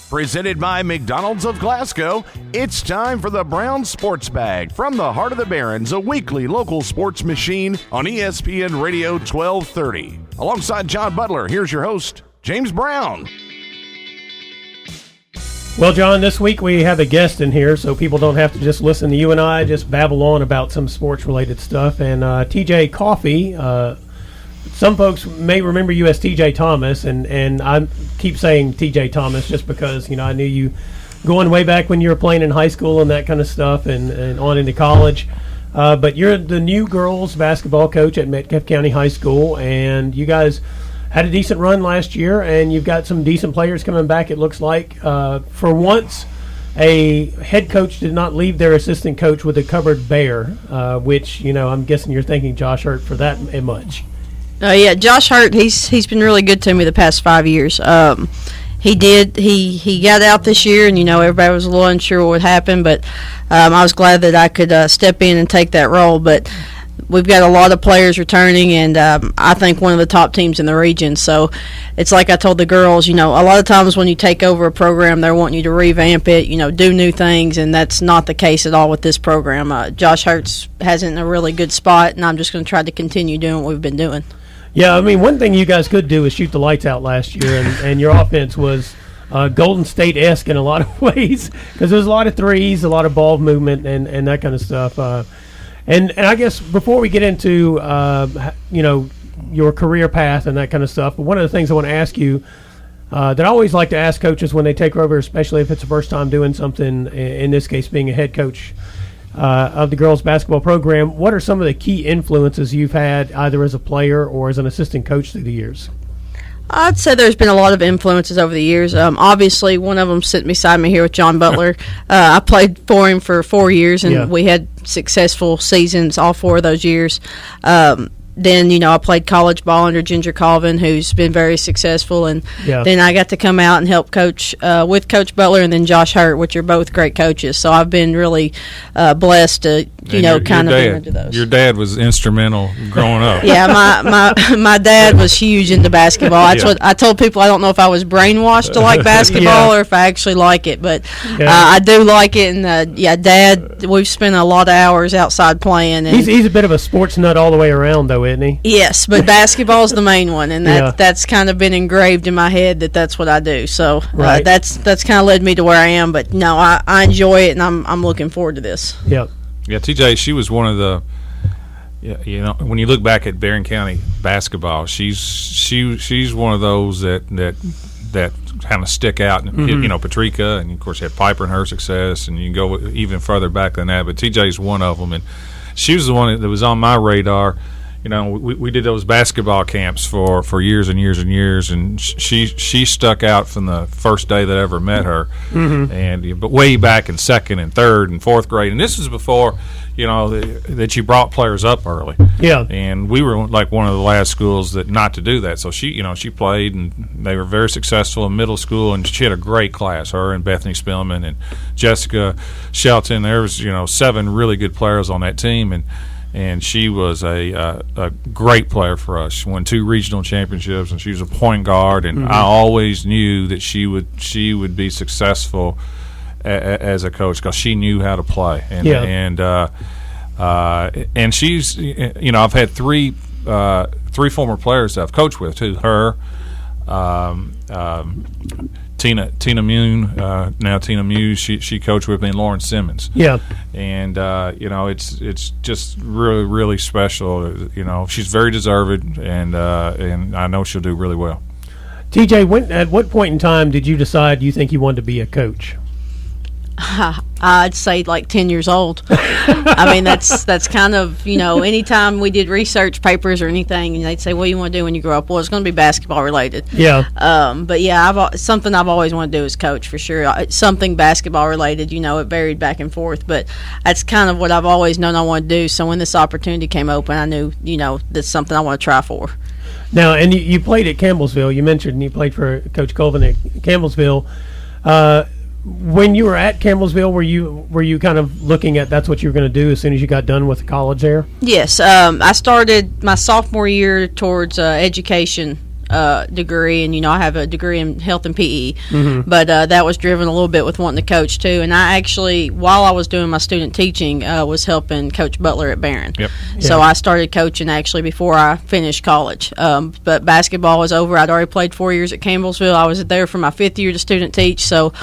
Presented by McDonald's of Glasgow, it's time for the Brown Sports Bag from the Heart of the Barrens, a weekly local sports machine on ESPN Radio 1230. Alongside John Butler, here's your host, James Brown. Well, John, this week we have a guest in here, so people don't have to just listen to you and I just babble on about some sports-related stuff. And TJ Coffey, some folks may remember you as TJ Thomas, and I keep saying TJ Thomas just because, I knew you going way back when you were playing in high school and that kind of stuff and on into college. But you're the new girls basketball coach at Metcalfe County High School, and you guys had a decent run last year, and you've got some decent players coming back, it looks like. For once, a head coach did not leave their assistant coach with a cupboard bare, which, I'm guessing you're thanking Josh Hurt for that much. Yeah, Josh Hurt, he's been really good to me the past 5 years. He got out this year, and, everybody was a little unsure what would happen, but I was glad that I could step in and take that role. But we've got a lot of players returning, and I think one of the top teams in the region. So it's like I told the girls, a lot of times when you take over a program, they're wanting you to revamp it, do new things, and that's not the case at all with this program. Josh Hurts has it in a really good spot, and I'm just going to try to continue doing what we've been doing. Yeah, one thing you guys could do is shoot the lights out last year, and your offense was Golden State-esque in a lot of ways because there was a lot of threes, a lot of ball movement, and that kind of stuff. And I guess before we get into, your career path and that kind of stuff, one of the things I want to ask you that I always like to ask coaches when they take over, especially if it's the first time doing something, in this case being a head coach of the girls basketball program, what are some of the key influences you've had either as a player or as an assistant coach through the years? I'd say there's been a lot of influences over the years. Obviously, one of them sitting beside me here with John Butler. I played for him for 4 years, and we had successful seasons all 4 of those years. Then, I played college ball under Ginger Colvin, who's been very successful. And then I got to come out and help coach with Coach Butler and then Josh Hurt, which are both great coaches. So I've been really blessed to, kind of be into those. Your dad was instrumental growing up. Yeah, my dad was huge into basketball. That's what I told people. I don't know if I was brainwashed to like basketball or if I actually like it, but I do like it. And, Dad, we've spent a lot of hours outside playing. And he's a bit of a sports nut all the way around, though, isn't he? Yes, but basketball's the main one, and that's kind of been engraved in my head that's what I do. So that's kind of led me to where I am. But no, I enjoy it, and I'm looking forward to this. Yep. Yeah, TJ, she was one of the. When you look back at Barron County basketball, she's one of those that kind of stick out. And Patrica, and of course you had Piper and her success, and you can go even further back than that. But TJ's one of them, and she was the one that was on my radar. We did those basketball camps for years and years and years, and she stuck out from the first day that I ever met her, but way back in second and third and fourth grade, and this was before that you brought players up early. Yeah, and we were like one of the last schools that not to do that. So she played, and they were very successful in middle school, and she had a great class. Her and Bethany Spillman and Jessica Shelton. There was 7 really good players on that team, and she was a great player for us. She won 2 regional championships, and she was a point guard. And I always knew that she would be successful as a coach because she knew how to play. And she's I've had 3 former players that I've coached with too. Her, Tina Mune, now Tina Muse, she coached with me, and Lauren Simmons. Yeah, and it's just really, really special. She's very deserved, and I know she'll do really well. TJ, at what point in time did you decide you think you wanted to be a coach? I'd say like 10 years old. That's kind of, anytime we did research papers or anything, and they'd say, what do you want to do when you grow up? Well, it's going to be basketball related. Yeah. But yeah, something I've always wanted to do is coach for sure. Something basketball related, it varied back and forth, but that's kind of what I've always known I wanted to do. So when this opportunity came open, I knew, that's something I want to try for. Now, and you played at Campbellsville. You mentioned you played for Coach Colvin at Campbellsville. When you were at Campbellsville, were you kind of looking at that's what you were going to do as soon as you got done with college there? Yes. I started my sophomore year towards education degree, and I have a degree in health and PE. But that was driven a little bit with wanting to coach too. And I actually, while I was doing my student teaching, was helping Coach Butler at Barron. Yep. So I started coaching actually before I finished college. But basketball was over. I'd already played 4 years at Campbellsville. I was there for my 5th year to student teach. So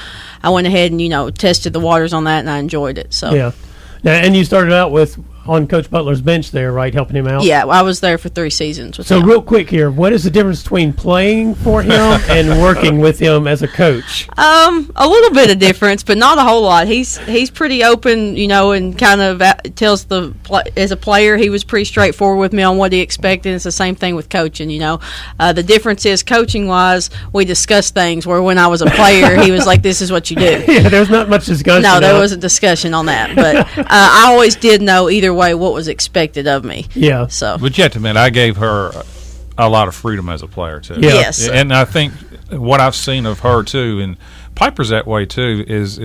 I went ahead and tested the waters on that, and I enjoyed it. So yeah. Now, and you started out on Coach Butler's bench there, right, helping him out? Yeah, I was there for 3 seasons with him. So real quick here, what is the difference between playing for him and working with him as a coach? A little bit of difference, but not a whole lot. He's pretty open, and kind of tells as a player, he was pretty straightforward with me on what he expected. It's the same thing with coaching, The difference is, coaching-wise, we discuss things, where when I was a player, he was like, this is what you do. Yeah, there's not much discussion. No, there wasn't discussion on that, but I always did know either way what was expected of me. Yeah. So, but you have to admit, I gave her a lot of freedom as a player too. Yeah. Yes. And I think what I've seen of her too, and Piper's that way too, is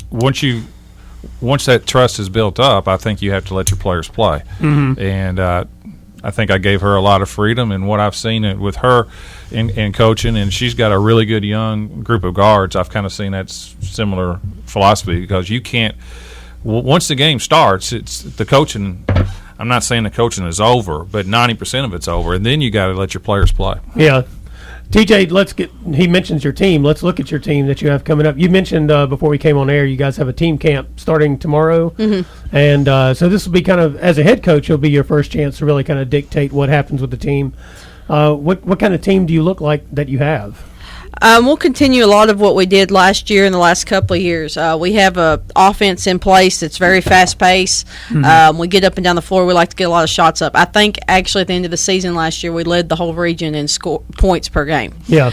once that trust is built up, I think you have to let your players play. And I think I gave her a lot of freedom, and what I've seen with her in coaching, and she's got a really good young group of guards. I've kind of seen that similar philosophy, because you can't. Once the game starts, it's the coaching. I'm not saying the coaching is over, but 90% of it's over, and then you got to let your players play. Yeah. TJ, he mentions your team. Let's look at your team that you have coming up. You mentioned before we came on air, you guys have a team camp starting tomorrow. And so this will be kind of, as a head coach, it'll be your first chance to really kind of dictate what happens with the team. What kind of team do you look like that you have? We'll continue a lot of what we did last year and the last couple of years. We have a offense in place that's very fast-paced. We get up and down the floor. We like to get a lot of shots up. I think, actually, at the end of the season last year, we led the whole region in points per game. Yeah.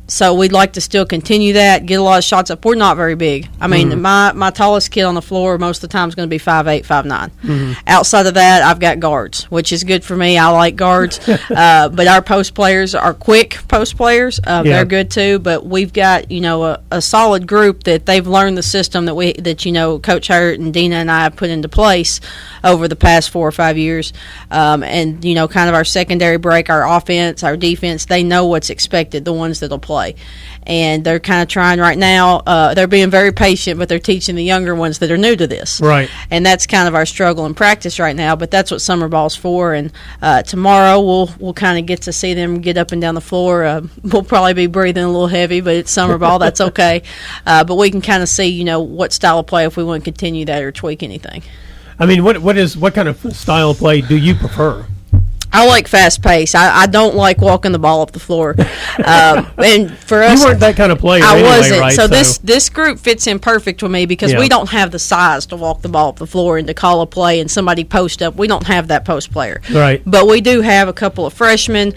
So we'd like to still continue that, get a lot of shots up. We're not very big. I mean, my tallest kid on the floor most of the time is going to be 5'8", 5'9". Outside of that, I've got guards, which is good for me. I like guards. But our post players are quick post players. They're good too. But we've got, a solid group that they've learned the system that Coach Hurt and Dina and I have put into place over the past 4 or 5 years. And, kind of our secondary break, our offense, our defense, they know what's expected, the ones that'll play. And they're kind of trying right now. They're being very patient, but they're teaching the younger ones that are new to this. Right. And that's kind of our struggle in practice right now. But that's what summer ball's for. And tomorrow we'll kind of get to see them get up and down the floor. We'll probably be breathing a little heavy, but it's summer ball. That's okay. But we can kind of see, what style of play, if we want to continue that or tweak anything. I mean, what kind of style of play do you prefer? I like fast pace. I don't like walking the ball up the floor. And for us, you weren't that kind of player. I anyway, wasn't. Right? So this group fits in perfect with me because we don't have the size to walk the ball up the floor and to call a play and somebody post up. We don't have that post player. Right. But we do have a couple of freshmen,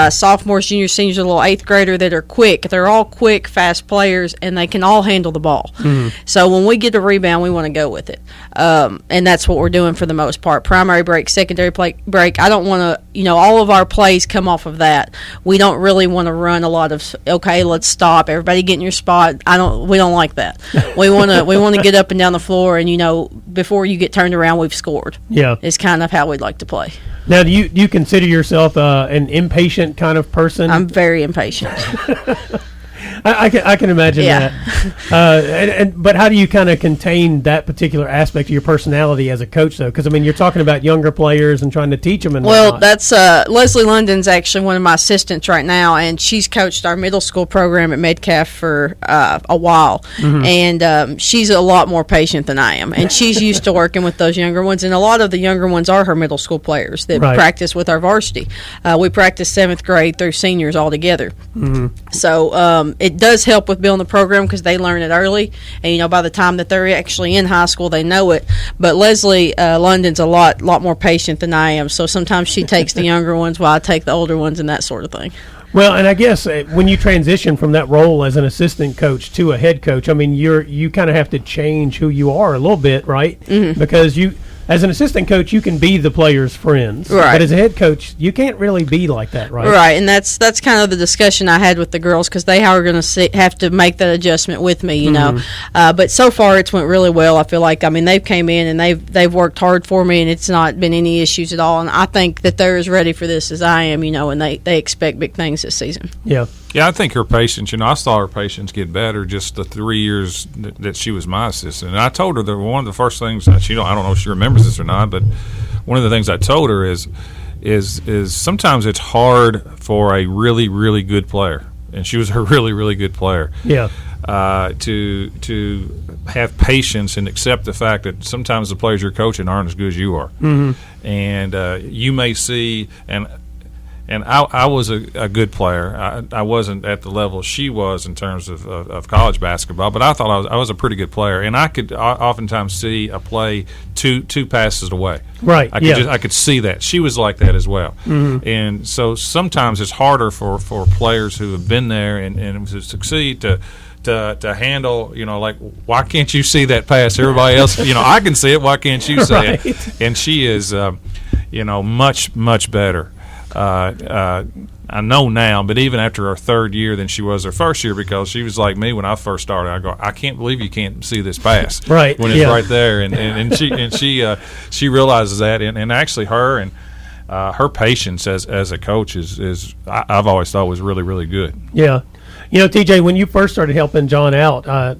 sophomores, juniors, seniors, a little 8th grader that are quick. They're all quick, fast players, and they can all handle the ball. So when we get a rebound, we want to go with it. And that's what we're doing for the most part. Primary break, secondary break. I don't want to. All of our plays come off of that. We don't really want to run a lot of, okay, let's stop, everybody get in your spot. We don't like that. We want to get up and down the floor, and before you get turned around, we've scored. Yeah, it's kind of how we'd like to play. Now, do you consider yourself an impatient kind of person? I'm very impatient. I can imagine that. But how do you kind of contain that particular aspect of your personality as a coach, though? Because, you're talking about younger players and trying to teach them. And well, whatnot. that's Leslie London's actually one of my assistants right now, and she's coached our middle school program at Metcalfe for a while. And she's a lot more patient than I am. And she's used to working with those younger ones, and a lot of the younger ones are her middle school players that practice with our varsity. We practice 7th grade through seniors all together. So it does help with building the program because they learn it early, and by the time that they're actually in high school, they know it. But Leslie London's a lot more patient than I am, so sometimes she takes the younger ones while I take the older ones and that sort of thing. Well, and I guess when you transition from that role as an assistant coach to a head coach, you kind of have to change who you are a little bit, right? Because as an assistant coach, you can be the players' friends, right? But as a head coach, you can't really be like that, right? Right, and that's kind of the discussion I had with the girls because they are going to have to make that adjustment with me, you know. But so far, it's went really well. I feel like they've came in and they've worked hard for me, and it's not been any issues at all. And I think that they're as ready for this as I am, you know, and they expect big things this season. Yeah. Yeah, I think her patience, you know, I saw her patience get better just the 3 years that she was my assistant. And I told her that one of the first things that I don't know if she remembers this or not, but one of the things I told her is sometimes it's hard for a really, really good player, and she was a really, really good player. Yeah. To have patience and accept the fact that sometimes the players you're coaching aren't as good as you are. And you may see and I was a good player. I wasn't at the level she was in terms of college basketball, but I thought I was a pretty good player, and I could oftentimes see a play two passes away. Right. I could see that. She was like that as well. And so sometimes it's harder for players who have been there and to succeed to handle, you know, like, why can't you see that pass? Everybody else, you know, I can see it. Why can't you see it? And she is, you know, much, much better. I know now, but even after her third year than she was her first year, because she was like me when I first started. I go, I can't believe you can't see this pass, right? When it's right there, and she realizes that, and actually her and her patience as a coach is I've always thought was really, really good. Yeah. You know, TJ, when you first started helping John out, I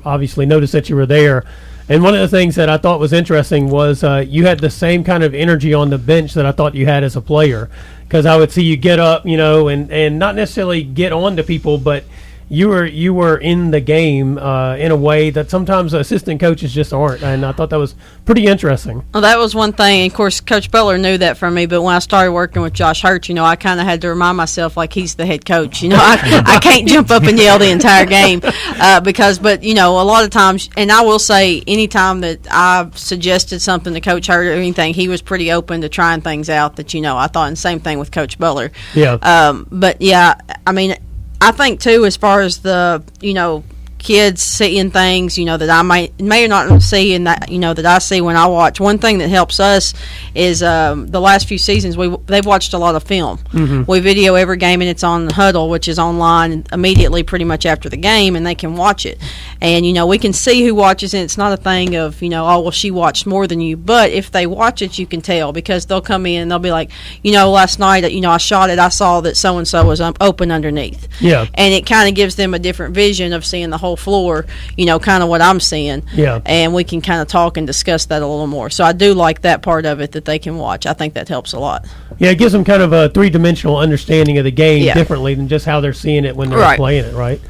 obviously noticed that you were there. And one of the things that I thought was interesting was you had the same kind of energy on the bench that I thought you had as a player. Because I would see you get up, you know, and not necessarily get on to people, but you were in the game in a way that sometimes assistant coaches just aren't. And I thought that was pretty interesting. Well, that was one thing. And of course, Coach Butler knew that from me. But when I started working with Josh Hurt, you know, I kind of had to remind myself like he's the head coach. You know, I can't jump up and yell the entire game but, you know, a lot of times, and I will say anytime that I've suggested something to Coach Hurt or anything, he was pretty open to trying things out that, you know, I thought, and same thing with Coach Butler. Yeah. But, yeah, I mean, I think, too, as far as the, you know, kids seeing things, you know, that I may or not see, and that, you know, that I see when I watch. One thing that helps us is the last few seasons they've watched a lot of film. We video every game, and it's on Huddle, which is online immediately, pretty much after the game, and they can watch it. And you know, we can see who watches it. It's not a thing of, you know, oh well, she watched more than you. But if they watch it, you can tell, because they'll come in and they'll be like, you know, last night, you know, I shot it. I saw that so and so was open underneath. Yeah. And it kind of gives them a different vision of seeing the whole floor, you know, kind of what I'm seeing. Yeah. And we can kind of talk and discuss that a little more. So I do like that part of it that they can watch. I think that helps a lot. Yeah, it gives them kind of a three-dimensional understanding of the game differently than just how they're seeing it when they're playing it, right?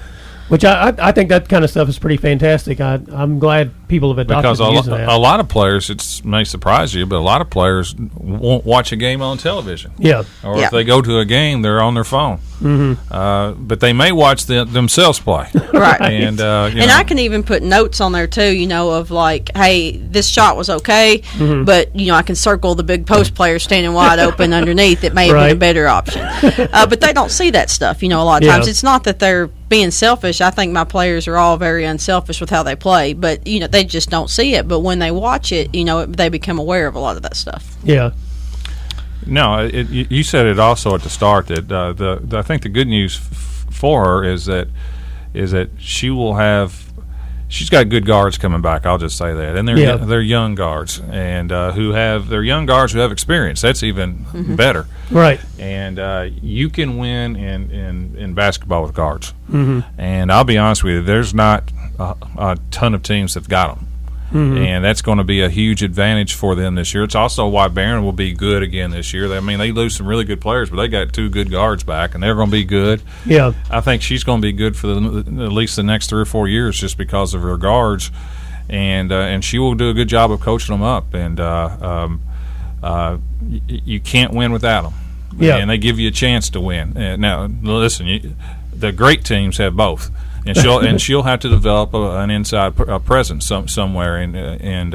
Which I think that kind of stuff is pretty fantastic. I'm glad people have adopted using that. A lot of players, it may surprise you, but a lot of players won't watch a game on television. Yeah. Or if they go to a game, they're on their phone. But they may watch themselves play. Right. And I can even put notes on there too, you know, of like, hey, this shot was okay, but you know, I can circle the big post player standing wide open underneath. It may have been a better option. But they don't see that stuff, you know, a lot of times. It's not that they're being selfish. I think my players are all very unselfish with how they play, but you know, they just don't see it. But when they watch it, you know, they become aware of a lot of that stuff. Yeah. No, you said it also at the start that I think the good news for her is that she's got good guards coming back. I'll just say that, and they're young guards, and they're young guards who have experience. That's even better, right? And you can win in basketball with guards. And I'll be honest with you, there's not a ton of teams that've got them. And that's going to be a huge advantage for them this year. It's also why Barron will be good again this year. I mean, they lose some really good players, but they got two good guards back, and they're going to be good. Yeah, I think she's going to be good for at least the next 3 or 4 years just because of her guards, and she will do a good job of coaching them up. And you can't win without them. Yeah, and they give you a chance to win. Now, listen, the great teams have both. And she'll have to develop an inside presence somewhere, and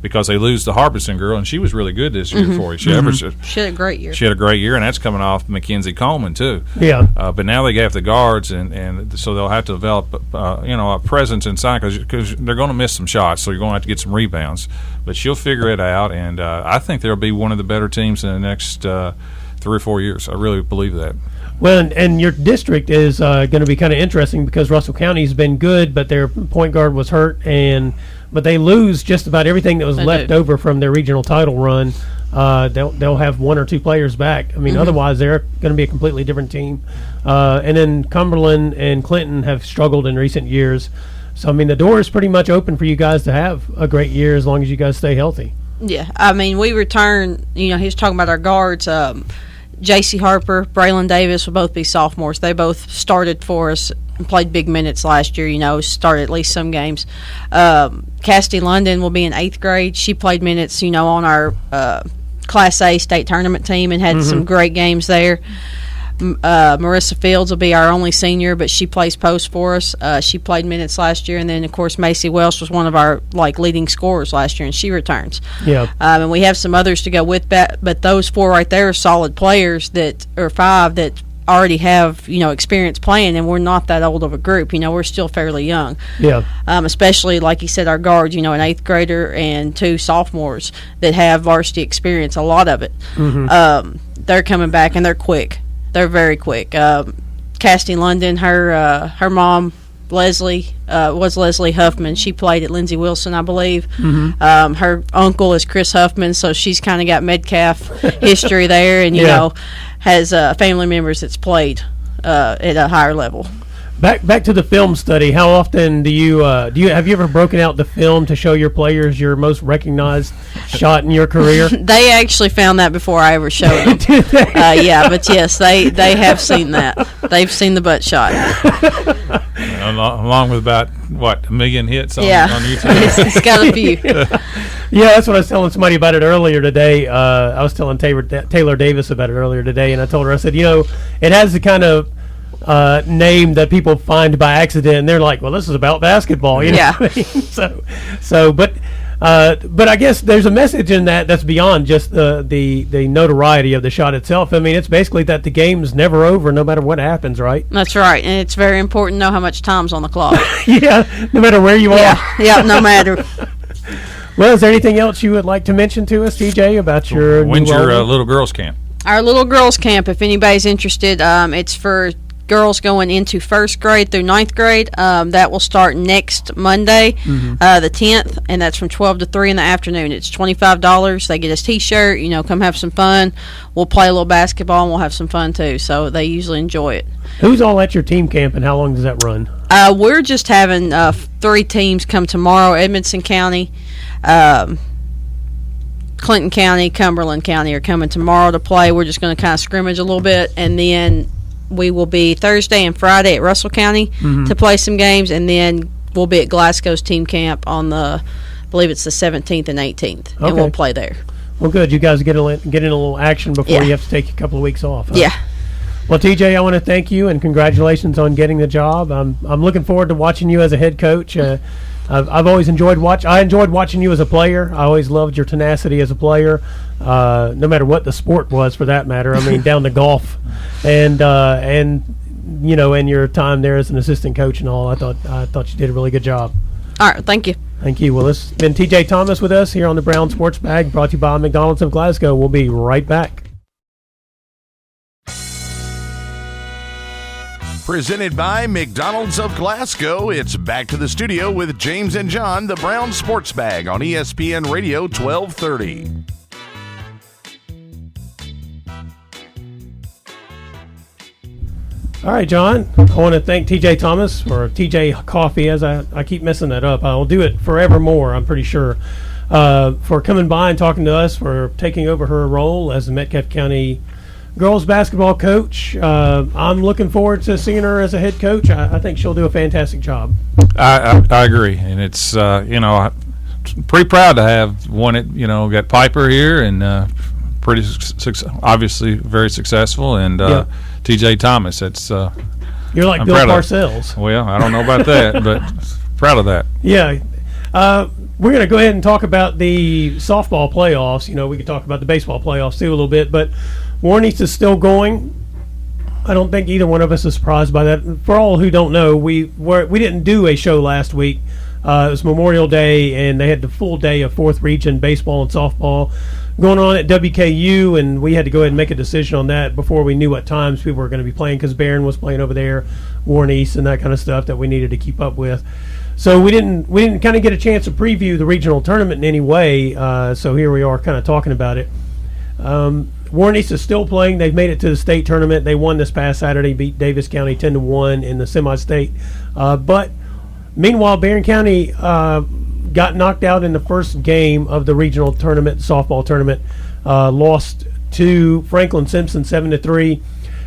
because they lose the Harbison girl, and she was really good this year for you. She had a great year. She had a great year, and that's coming off Mackenzie Coleman too. Yeah. But now they have the guards, and so they'll have to develop a presence inside because they're going to miss some shots, so you're going to have to get some rebounds. But she'll figure it out, and I think they'll be one of the better teams in the next 3 or 4 years. I really believe that. Well, and your district is going to be kind of interesting because Russell County's been good, but their point guard was hurt, but they lose just about everything that was left over from their regional title run. They'll have 1 or 2 players back. I mean, otherwise they're going to be a completely different team. And then Cumberland and Clinton have struggled in recent years. So, I mean, the door is pretty much open for you guys to have a great year as long as you guys stay healthy. Yeah, I mean, we return, he was talking about our guards. J.C. Harper, Braylon Davis will both be sophomores. They both started for us and played big minutes last year, started at least some games. Cassidy London will be in 8th grade. She played minutes, on our Class A state tournament team and had some great games there. Marissa Fields will be our only senior, but she plays post for us. She played minutes last year, and then of course Macy Welsh was one of our leading scorers last year, and she returns. Yeah. And we have some others to go with that, but those 4 right there are solid players or 5 that already have experience playing, and we're not that old of a group. We're still fairly young. Yeah. Especially like you said, our guards. An 8th grader and 2 sophomores that have varsity experience. A lot of it. They're coming back, and they're quick. They're very quick. Cassidy London, her mom, Leslie, was Leslie Huffman. She played at Lindsey Wilson, I believe. Her uncle is Chris Huffman, so she's kind of got Metcalfe history there, and, has family members that's played at a higher level. Back to the film study. How often have you ever broken out the film to show your players your most recognized shot in your career? They actually found that before I ever showed them. Did they? But yes, they have seen that. They've seen the butt shot. Along with about, 1 million hits on YouTube? It's got a few. Yeah, that's what I was telling somebody about it earlier today. I was telling Taylor Davis about it earlier today, and I told her, I said, it has the kind of name that people find by accident, and they're like, well, this is about basketball, Yeah. what I mean? But I guess there's a message in that's beyond just the notoriety of the shot itself. I mean, it's basically that the game's never over no matter what happens, right? That's right, and it's very important to know how much time's on the clock. Yeah, no matter where you are. Yeah, no matter. Well, is there anything else you would like to mention to us, TJ, about your When's your little girls camp? Our little girls camp, if anybody's interested, it's for girls going into 1st grade through 9th grade. That will start next Monday, the 10th, and that's from 12 to 3 in the afternoon. It's $25. They get a T-shirt, come have some fun. We'll play a little basketball, and we'll have some fun too, so they usually enjoy it. Who's all at your team camp, and how long does that run? We're just having 3 teams come tomorrow. Edmonson County, Clinton County, Cumberland County are coming tomorrow to play. We're just going to kind of scrimmage a little bit, and then we will be Thursday and Friday at Russell County to play some games, and then we'll be at Glasgow's team camp on I believe it's the 17th and 18th, and we'll play there. Well, good. You guys get in a little action before you have to take a couple of weeks off. Huh? Yeah. Well, TJ, I want to thank you and congratulations on getting the job. I'm looking forward to watching you as a head coach. I've always enjoyed watching you as a player. I always loved your tenacity as a player, no matter what the sport was, for that matter. I mean, down to golf, and your time there as an assistant coach and all. I thought you did a really good job. All right, thank you. Thank you. Well, this has been TJ Thomas with us here on the Brown Sports Bag, brought to you by McDonald's of Glasgow. We'll be right back. Presented by McDonald's of Glasgow, it's back to the studio with James and John, the Brown Sports Bag on ESPN Radio 1230. All right, John, I want to thank TJ Thomas, or TJ Coffey, as I keep messing that up. I'll do it forevermore, I'm pretty sure, for coming by and talking to us, for taking over her role as the Metcalfe County girls basketball coach. I'm looking forward to seeing her as a head coach. I think she'll do a fantastic job. I agree, and it's I'm pretty proud to have won it. Got Piper here, and obviously very successful, and TJ Thomas. It's you're like I'm Bill Parcells. Well, I don't know about that, but proud of that. Yeah. We're going to go ahead and talk about the softball playoffs. We could talk about the baseball playoffs too a little bit, but Warren East is still going. I don't think either one of us is surprised by that. For all who don't know, we didn't do a show last week. It was Memorial Day, and they had the full day of 4th Region baseball and softball going on at WKU, and we had to go ahead and make a decision on that before we knew what times people were going to be playing, because Barron was playing over there, Warren East, and that kind of stuff that we needed to keep up with. So we didn't kind of get a chance to preview the regional tournament in any way. So here we are, kind of talking about it. Warren East is still playing. They've made it to the state tournament. They won this past Saturday, beat Davis County 10-1 in the semi-state. But meanwhile, Barron County got knocked out in the first game of the regional tournament, softball tournament, lost to Franklin Simpson 7-3.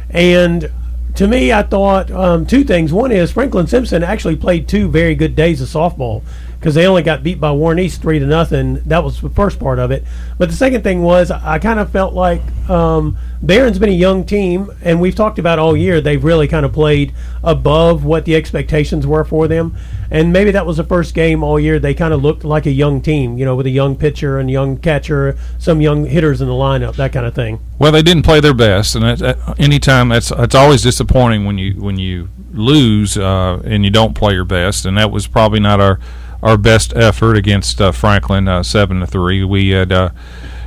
And to me, I thought two things. One is Franklin Simpson actually played 2 very good days of softball, because they only got beat by Warren East 3-0. That was the first part of it. But the second thing was, I kind of felt like Barron's been a young team, and we've talked about all year they've really kind of played above what the expectations were for them. And maybe that was the first game all year they kind of looked like a young team, with a young pitcher and young catcher, some young hitters in the lineup, that kind of thing. Well, they didn't play their best, and anytime it's always disappointing when you lose and you don't play your best, and that was probably not our best effort against Franklin, 7-3. We had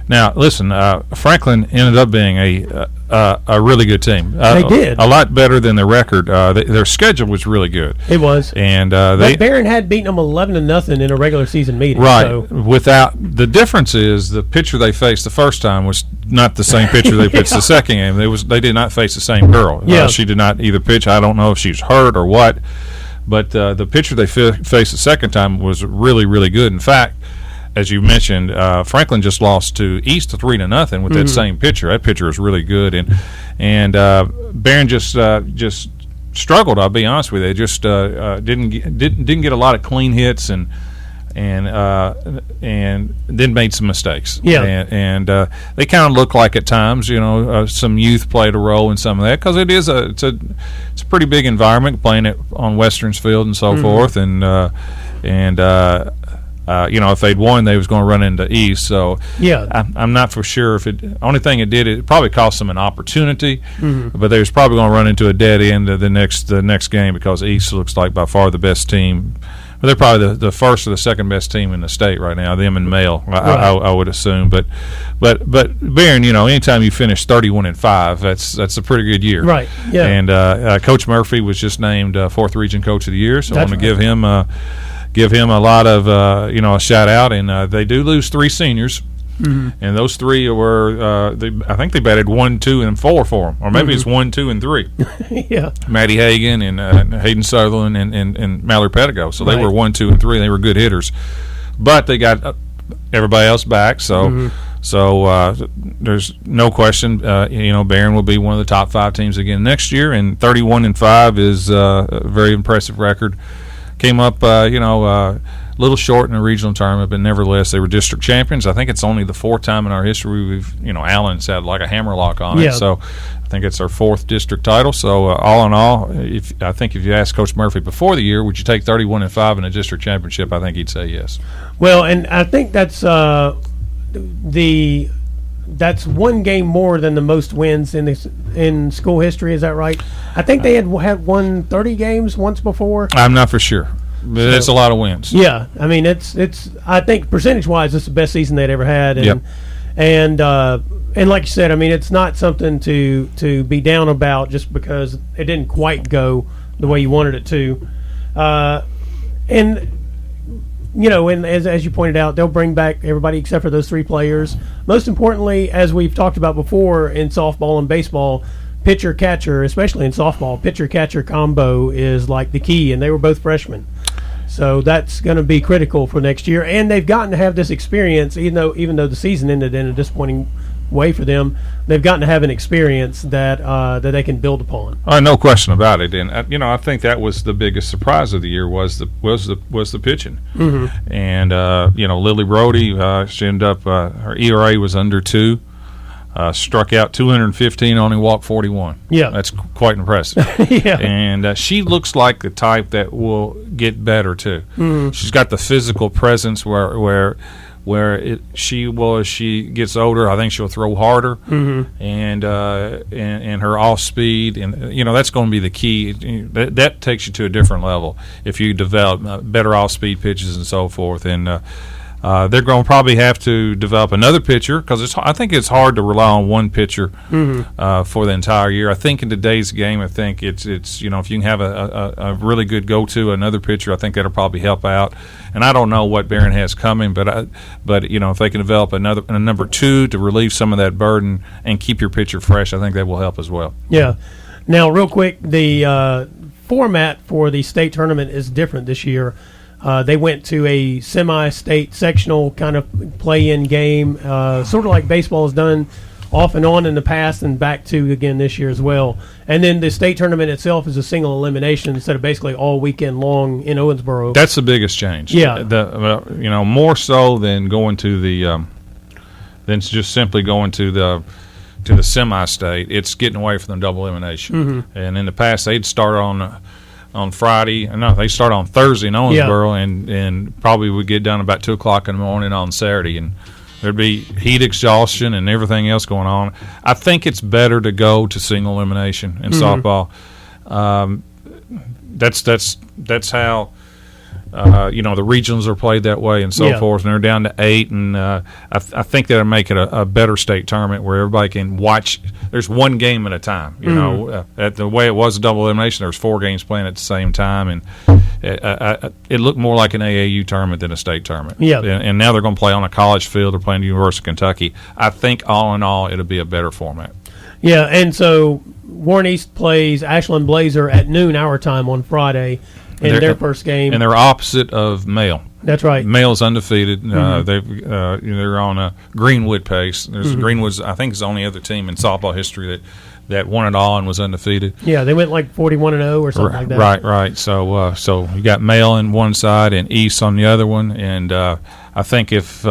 now listen. Franklin ended up being a really good team. They did a lot better than their record. Their schedule was really good. It was, and Barron had beaten them 11-0 in a regular season meeting. Right. So. Without the difference is the pitcher they faced the first time was not the same pitcher they pitched the second game. They did not face the same girl. Yeah. She did not either pitch. I don't know if she's hurt or what. But the pitcher they faced the second time was really, really good. In fact, as you mentioned, Franklin just lost to East 3-0 with that same pitcher. That pitcher is really good, and Barron just struggled. I'll be honest with you. They just didn't get a lot of clean hits and then made some mistakes. Yeah, and they kind of look like at times, some youth played a role in some of that, because it's a pretty big environment playing it on Western's Field and so forth, and if they'd won, they was going to run into East. So yeah, I'm not for sure if only thing it probably cost them an opportunity, but they was probably going to run into a dead end of the next game, because East looks like by far the best team. But they're probably the first or the second best team in the state right now. Them and Male, I would assume. But Barron, anytime you finish 31-5, that's a pretty good year. Right. Yeah. And Coach Murphy was just named 4th Region Coach of the Year, so I want to give him a lot of a shout out. And they do lose 3 seniors. And those 3 were, I think they batted 1, 2, and 4 for them, or maybe it's 1, 2, and 3. Yeah, Maddie Hagan and Hayden Sutherland and Mallory Pedigo. So they were 1, 2, and 3. They were good hitters, but they got everybody else back. So there's no question. Barron will be one of the top 5 teams again next year, and 31-5 is a very impressive record. Came up, a little short in the regional tournament, but nevertheless, they were district champions. I think it's only the 4th time in our history we've, Allen's had like a hammerlock on it. So I think it's our 4th district title. So all in all, I think if you asked Coach Murphy before the year, would you take 31-5 in a district championship, I think he'd say yes. Well, and I think that's that's one game more than the most wins in school history. Is that right? I think they had won 30 games once before. I'm not for sure. But it's a lot of wins. Yeah, I mean it's. I think percentage-wise, it's the best season they'd ever had, and like you said, I mean it's not something to be down about just because it didn't quite go the way you wanted it to, and as you pointed out, they'll bring back everybody except for those 3 players. Most importantly, as we've talked about before in softball and baseball, pitcher catcher, especially in softball, pitcher catcher combo is like the key, and they were both freshmen. So that's going to be critical for next year, and they've gotten to have this experience, even though the season ended in a disappointing way for them. They've gotten to have an experience that they can build upon. No question about it, and I think that was the biggest surprise of the year was the pitching, and Lily Brody, she ended up her ERA was under 2. struck out 215, only walked 41. Yeah. That's quite impressive. Yeah. And she looks like the type that will get better, too. Mm-hmm. She's got the physical presence where as she gets older, I think she'll throw harder, mm-hmm. and her off speed, and that's going to be the key. That takes you to a different level if you develop better off speed pitches and so forth. And they're going to probably have to develop another pitcher because I think it's hard to rely on one pitcher mm-hmm. For the entire year. I think in today's game, I think it's if you can have a really good go-to another pitcher, I think that'll probably help out. And I don't know what Barron has coming, but if they can develop a number two to relieve some of that burden and keep your pitcher fresh, I think that will help as well. Yeah. Now, real quick, the format for the state tournament is different this year. They went to a semi-state sectional kind of play-in game, sort of like baseball has done off and on in the past and back to again this year as well. And then the state tournament itself is a single elimination instead of basically all weekend long in Owensboro. That's the biggest change. Yeah. More so than going to than just simply going to the semi-state. It's getting away from the double elimination. Mm-hmm. And in the past, they'd start on Friday. No, they start on Thursday in Owensboro, and probably would get done about 2 o'clock in the morning on Saturday, and there'd be heat exhaustion and everything else going on. I think it's better to go to single elimination in softball. That's how the regionals are played that way and so forth, and they're down to 8, and I think that'll make it a better state tournament where everybody can watch. There's one game at a time. At the way it was a double elimination, there's 4 games playing at the same time, and it looked more like an AAU tournament than a state tournament. Yeah. And now they're going to play on a college field. They're playing the University of Kentucky. I think all in all, it'll be a better format. Yeah, and so Warren East plays Ashland Blazer at noon our time on Friday in their first game. And they're opposite of Male. That's right. Male's undefeated. They're on a Greenwood pace. There's Greenwood's, I think, is the only other team in softball history that won it all and was undefeated. Yeah, they went like 41-0 or something like that. Right. So you got Male on one side and East on the other one, and I think if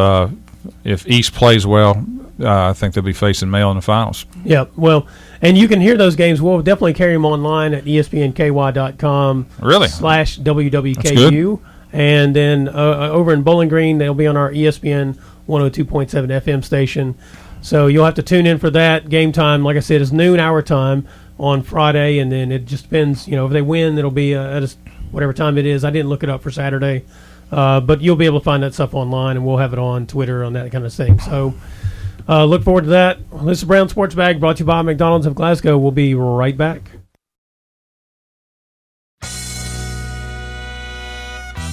East plays well, I think they'll be facing Male in the finals. Yeah, well, and you can hear those games. We'll definitely carry them online at espnky.com. Really? /WWKU. And then over in Bowling Green, they'll be on our ESPN 102.7 FM station. So you'll have to tune in for that. Game time, like I said, is noon our time on Friday, and then it just depends. If they win, it'll be at whatever time it is. I didn't look it up for Saturday. But you'll be able to find that stuff online, and we'll have it on Twitter on that kind of thing. So look forward to that. This is Brown Sports Bag brought to you by McDonald's of Glasgow. We'll be right back.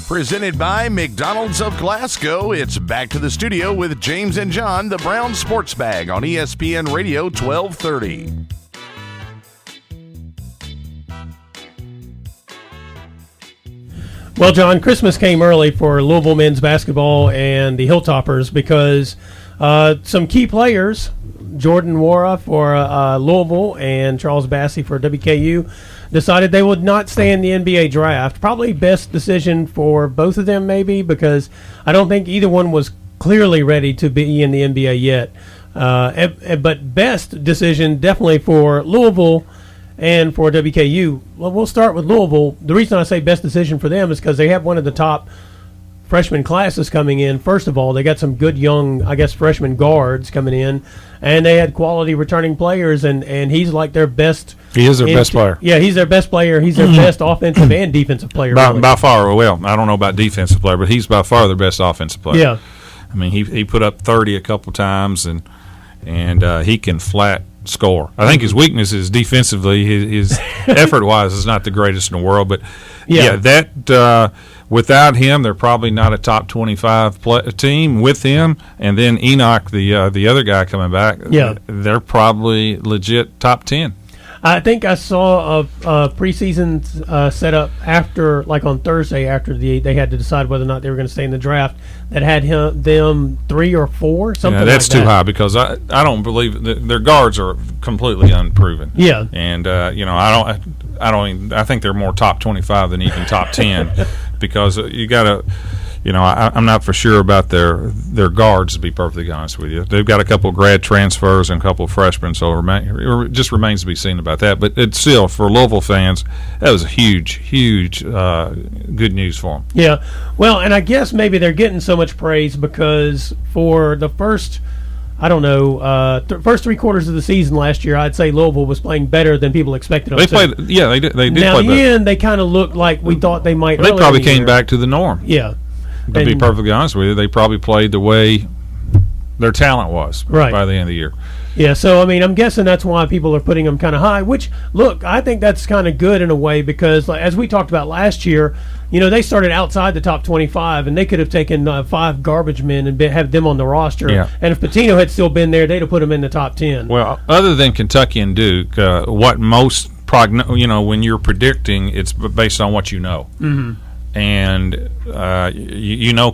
Presented by McDonald's of Glasgow, it's back to the studio with James and John, the Brown Sports Bag on ESPN Radio 1230. Well, John, Christmas came early for Louisville men's basketball and the Hilltoppers because some key players, Jordan Wara for Louisville and Charles Bassey for WKU, decided they would not stay in the NBA draft. Probably best decision for both of them, maybe, because I don't think either one was clearly ready to be in the NBA yet. But best decision definitely for Louisville and for WKU. Well, we'll start with Louisville. The reason I say best decision for them is because they have one of the top freshman classes coming in. First of all, they got some good young, freshman guards coming in, and they had quality returning players, and he's like their best. He is their best player. Yeah, he's their best player. He's their best offensive and defensive player. By far. Well, I don't know about defensive player, but he's by far their best offensive player. Yeah. I mean, he put up 30 a couple times, and he can flat score. I think his weakness is defensively. His effort-wise is not the greatest in the world, but that without him, they're probably not a top 25 team. With him, and then Enoch, the other guy coming back, they're probably legit top 10. I think I saw a preseason setup after, like on Thursday, after they had to decide whether or not they were going to stay in the draft, that had them 3 or 4, something like that. That's too high because I don't believe their guards are completely unproven. Yeah, and I think they're more top 25 than even top 10 because you got to. I'm not for sure about their guards, to be perfectly honest with you. They've got a couple of grad transfers and a couple of freshmen, so it just remains to be seen about that. But it's still, for Louisville fans, that was a huge good news for them. Yeah, well, and I guess maybe they're getting so much praise because for the first, first 3 quarters of the season last year, I'd say Louisville was playing better than people expected them to. They did now, play better. Now, the end, they kind of looked like we thought they might. They probably came back to the norm. Yeah. To be perfectly honest with you, they probably played the way their talent was by the end of the year. Yeah, so, I'm guessing that's why people are putting them kind of high, which, look, I think that's kind of good in a way because, as we talked about last year, they started outside the top 25, and they could have taken 5 garbage men and have them on the roster. Yeah. And if Patino had still been there, they'd have put them in the top 10. Well, other than Kentucky and Duke, what most when you're predicting, it's based on what you know. Mm-hmm. And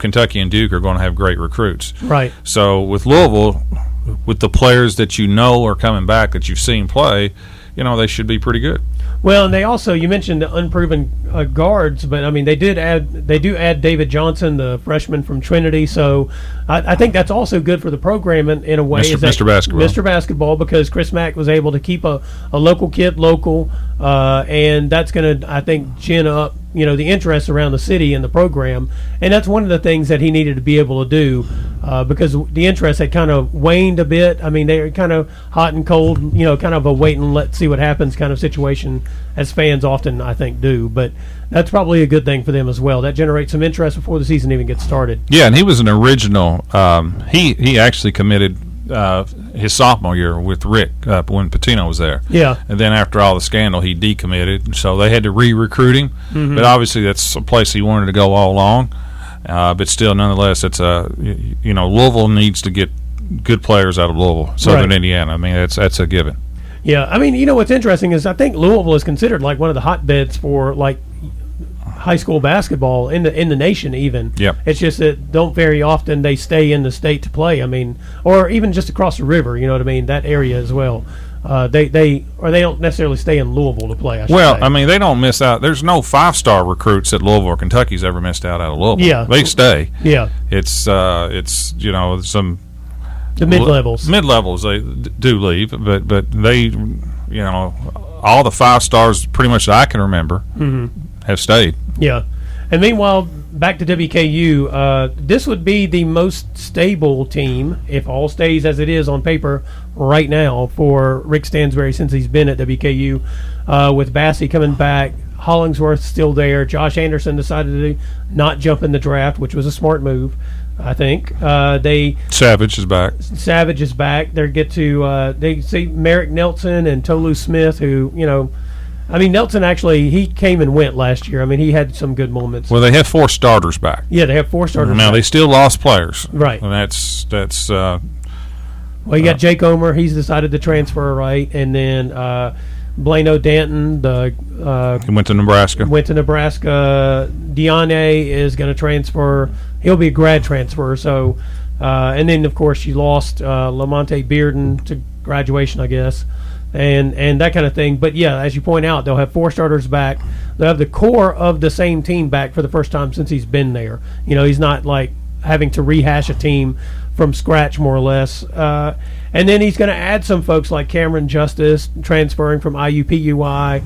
Kentucky and Duke are going to have great recruits. Right. So with Louisville, with the players that are coming back that you've seen play, they should be pretty good. Well, and they also, you mentioned the unproven guards, but they do add David Johnson, the freshman from Trinity. So I think that's also good for the program in a way. Mr. Basketball. Mr. Basketball, because Chris Mack was able to keep a local kid local, and that's going to, I think, gin up the interest around the city in the program, and that's one of the things that he needed to be able to do because the interest had kind of waned a bit. They were kind of hot and cold, kind of a wait and let's see what happens kind of situation, as fans often, I think, do. But that's probably a good thing for them as well. That generates some interest before the season even gets started. Yeah, and he was an original. He actually committed his sophomore year with Rick when Patino was there. Yeah. And then after all the scandal, he decommitted. So they had to re-recruit him. Mm-hmm. But obviously that's a place he wanted to go all along. But still, nonetheless, it's Louisville needs to get good players out of Louisville, Southern Indiana. That's a given. Yeah. What's interesting is I think Louisville is considered like one of the hotbeds for like high school basketball in the nation even. Yep. It's just that don't very often they stay in the state to play. Or even just across the river, that area as well. They don't necessarily stay in Louisville to play, I should say. They don't miss out. There's no 5-star recruits that Louisville or Kentucky's ever missed out of Louisville. Yeah. They stay. Yeah. It's some the mid-levels. Mid-levels they do leave, but they all the 5 stars pretty much that I can remember have stayed. Yeah. And meanwhile, back to WKU, this would be the most stable team, if all stays as it is on paper right now, for Rick Stansbury since he's been at WKU, with Bassey coming back, Hollingsworth still there. Josh Anderson decided to not jump in the draft, which was a smart move, I think. Savage is back. Savage is back. They see Merrick Nelson and Tolu Smith, who, Nelson actually, he came and went last year. He had some good moments. Well, they have 4 starters back. Yeah, they have 4 starters now, back. they still lost players. Right. And that's well, you got Jake Omer. He's decided to transfer, right? And then Blano Danton, he went to Nebraska. Diane is going to transfer. He'll be a grad transfer. So, and then, of course, you lost Lamonte Bearden to graduation, I guess. And that kind of thing. But, yeah, as you point out, they'll have 4 starters back. They'll have the core of the same team back for the first time since he's been there. He's not, like, having to rehash a team from scratch, more or less. And then he's going to add some folks like Cameron Justice, transferring from IUPUI.